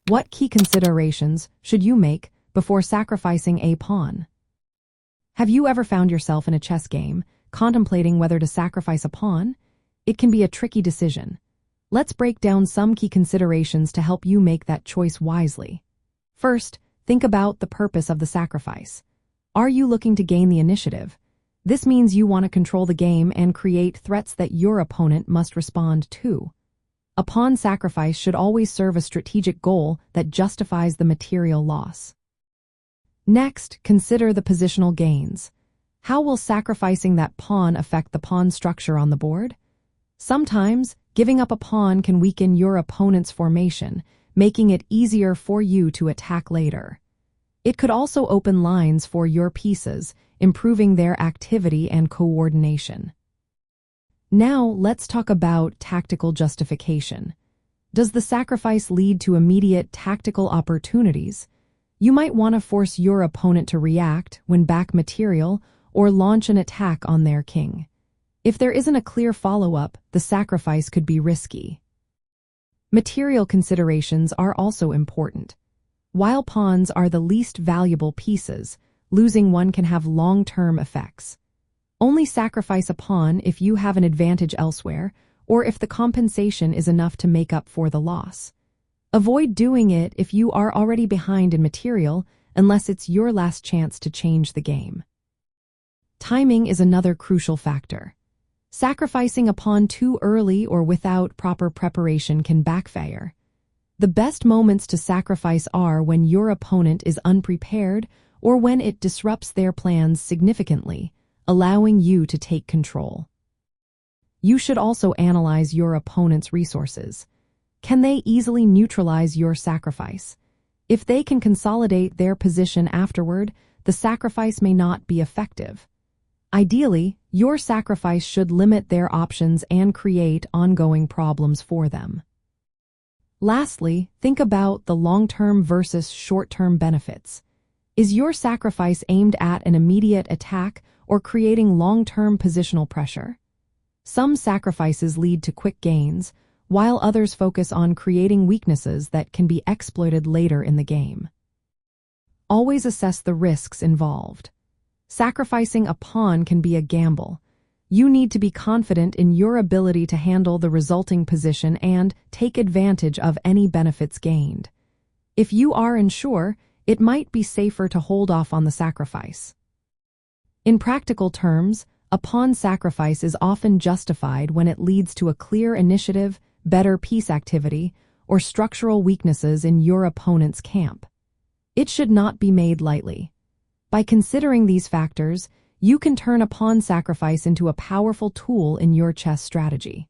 What key considerations should you make before sacrificing a pawn? Have you ever found yourself in a chess game, contemplating whether to sacrifice a pawn? It can be a tricky decision. Let's break down some key considerations to help you make that choice wisely. First, think about the purpose of the sacrifice. Are you looking to gain the initiative? This means you want to control the game and create threats that your opponent must respond to. A pawn sacrifice should always serve a strategic goal that justifies the material loss. Next, consider the positional gains. How will sacrificing that pawn affect the pawn structure on the board? Sometimes, giving up a pawn can weaken your opponent's formation, making it easier for you to attack later. It could also open lines for your pieces, improving their activity and coordination. Now, let's talk about tactical justification. Does the sacrifice lead to immediate tactical opportunities? You might want to force your opponent to react, win back material, or launch an attack on their king. If there isn't a clear follow-up, the sacrifice could be risky. Material considerations are also important. While pawns are the least valuable pieces, losing one can have long-term effects. Only sacrifice a pawn if you have an advantage elsewhere, or if the compensation is enough to make up for the loss. Avoid doing it if you are already behind in material, unless it's your last chance to change the game. Timing is another crucial factor. Sacrificing a pawn too early or without proper preparation can backfire. The best moments to sacrifice are when your opponent is unprepared or when it disrupts their plans significantly, allowing you to take control. You should also analyze your opponent's resources. Can they easily neutralize your sacrifice? If they can consolidate their position afterward, the sacrifice may not be effective. Ideally, your sacrifice should limit their options and create ongoing problems for them. Lastly, think about the long-term versus short-term benefits. Is your sacrifice aimed at an immediate attack or creating long-term positional pressure? Some sacrifices lead to quick gains, while others focus on creating weaknesses that can be exploited later in the game. Always assess the risks involved. Sacrificing a pawn can be a gamble. You need to be confident in your ability to handle the resulting position and take advantage of any benefits gained. If you are unsure, it might be safer to hold off on the sacrifice. In practical terms, a pawn sacrifice is often justified when it leads to a clear initiative, better piece activity, or structural weaknesses in your opponent's camp. It should not be made lightly. By considering these factors, you can turn a pawn sacrifice into a powerful tool in your chess strategy.